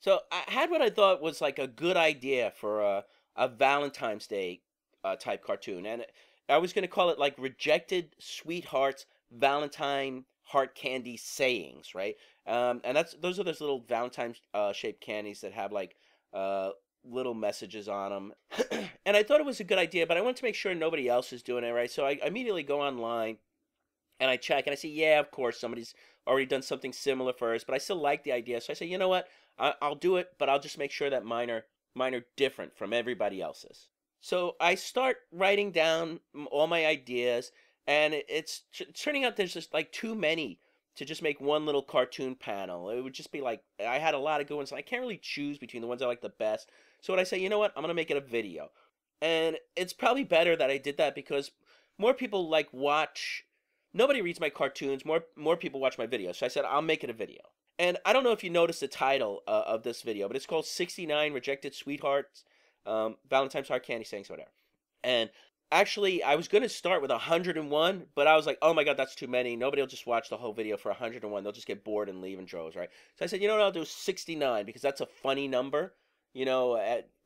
So I had what I thought was like a good idea for a Valentine's Day type cartoon, and I was going to call it like Rejected Sweethearts Valentine Heart Candy Sayings, right? And those are those little Valentine shaped candies that have like uh, little messages on them. And I thought it was a good idea, but I wanted to make sure nobody else is doing it, right? So I immediately go online and I check and I see, yeah, of course, somebody's already done something similar first, but I still like the idea. So I say, you know what? I'll do it, but I'll just make sure that mine are different from everybody else's. So I start writing down all my ideas, and it's turning out there's just like too many to just make one little cartoon panel. It would just be like I had a lot of good ones, and I can't really choose between the ones I like the best. So what I say, you know what? I'm gonna make it a video, and it's probably better that I did that because more people like watch. Nobody reads my cartoons. More people watch my videos. So I said I'll make it a video. And I don't know if you noticed the title of this video, but it's called 69 Rejected Sweethearts, Valentine's Heart Candy Sayings, whatever. And actually, I was going to start with 101, but I was like, oh my God, that's too many. Nobody will just watch the whole video for 101. They'll just get bored and leave in droves, right? So I said, you know what, I'll do 69 because that's a funny number.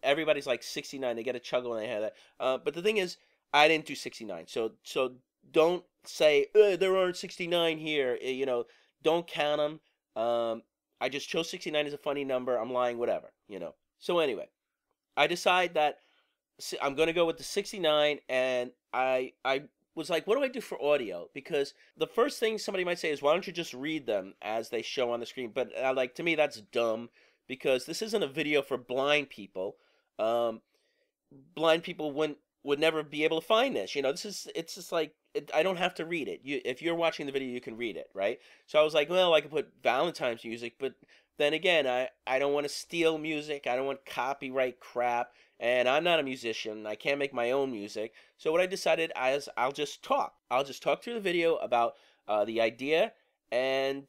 Everybody's like 69. They get a chuckle when they hear that. But the thing is, I didn't do 69. So don't say, there aren't 69 here. Don't count them. I just chose 69 as a funny number. I'm lying, whatever. So anyway, I decide that I'm going to go with the 69, and I was like, what do I do for audio? Because the first thing somebody might say is, why don't you just read them as they show on the screen? But to me, that's dumb because this isn't a video for blind people. Blind people would never be able to find this. It's just like I don't have to read it. If you're watching the video, you can read it, right? So I was like, well, I could put Valentine's music, but then again, I don't want to steal music. I don't want copyright crap, and I'm not a musician. I can't make my own music. So what I decided is I'll just talk. I'll just talk through the video about the idea, and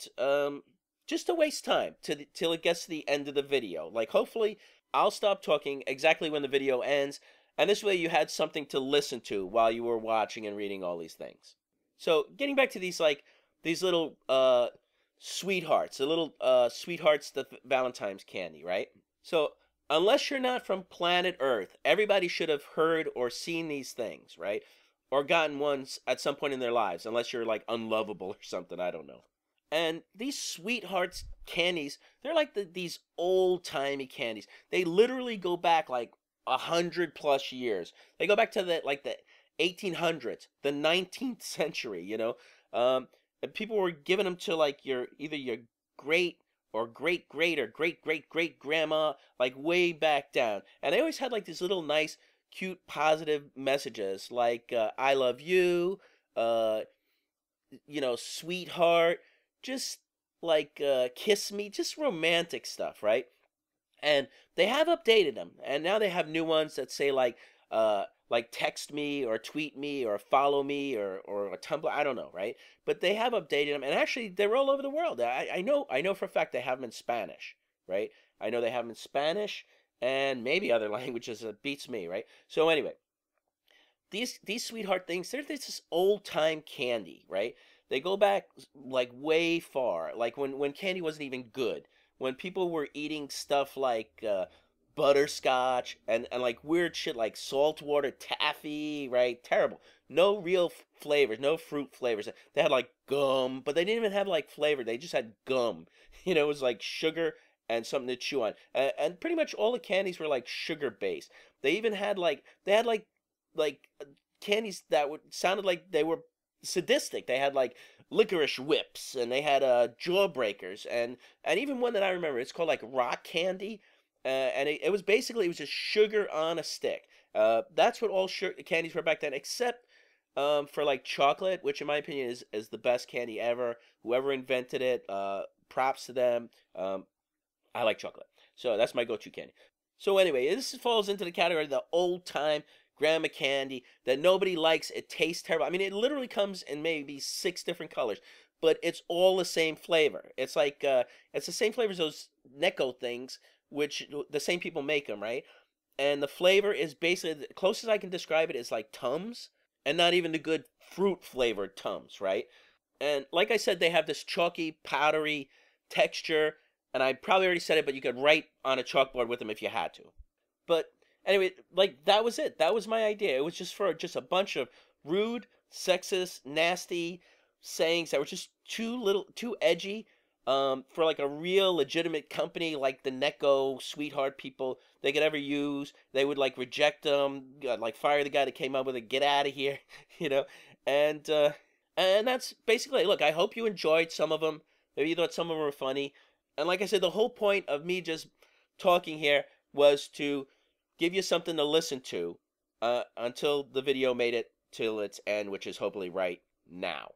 just to waste time till it gets to the end of the video. Like hopefully I'll stop talking exactly when the video ends, and this way you had something to listen to while you were watching and reading all these things. So getting back to these little sweethearts, the little sweethearts, the Valentine's candy, right? So unless you're not from planet Earth, everybody should have heard or seen these things, right? Or gotten ones at some point in their lives, unless you're like unlovable or something, I don't know. And these sweethearts candies, they're like these old-timey candies. They literally go back like 100+ years. They go back to the 1800s, the 19th century. And people were giving them to like either your great or great great or great great great grandma, like way back down. And they always had like these little nice, cute, positive messages like "I love you," uh, "sweetheart," just like "kiss me," just romantic stuff, right? And they have updated them, and now they have new ones that say like text me or tweet me or follow me or a Tumblr. I don't know, right? But they have updated them, and actually they're all over the world. I know for a fact they have them in Spanish, right? I know they have them in Spanish and maybe other languages. That beats me, right? So anyway, these sweetheart things, they're this old time candy, right? They go back like way far, like when candy wasn't even good, when people were eating stuff like butterscotch and like weird shit like saltwater taffy, right? Terrible. No real flavors, no fruit flavors. They had like gum, but they didn't even have like flavor. They just had gum. It was like sugar and something to chew on. And pretty much all the candies were like sugar based. They even had like candies that sounded like they were sadistic. They had like licorice whips, and they had jawbreakers, and even one that I remember. It's called like rock candy, and it was basically, it was just sugar on a stick. That's what all sugar candies were back then, except for like chocolate, which in my opinion is the best candy ever. Whoever invented it, props to them. I like chocolate, so that's my go-to candy. So anyway, this falls into the category of the old time grandma candy that nobody likes. It tastes terrible. I mean, it literally comes in maybe 6 different colors, but it's all the same flavor. It's like it's the same flavor as those Necco things, which the same people make them, right? And the flavor is basically, the closest I can describe it is like Tums, and not even the good fruit flavored Tums, right? And like I said, they have this chalky, powdery texture. And I probably already said it, but you could write on a chalkboard with them if you had to. But anyway, like that was it. That was my idea. It was just for just a bunch of rude, sexist, nasty sayings that were just too edgy. For like a real legitimate company like the Necco Sweetheart people they could ever use, they would like reject them, like fire the guy that came up with it, get out of here, you know. And and that's basically it. Look, I hope you enjoyed some of them. Maybe you thought some of them were funny. And like I said, the whole point of me just talking here was to give you something to listen to until the video made it till its end, which is hopefully right now.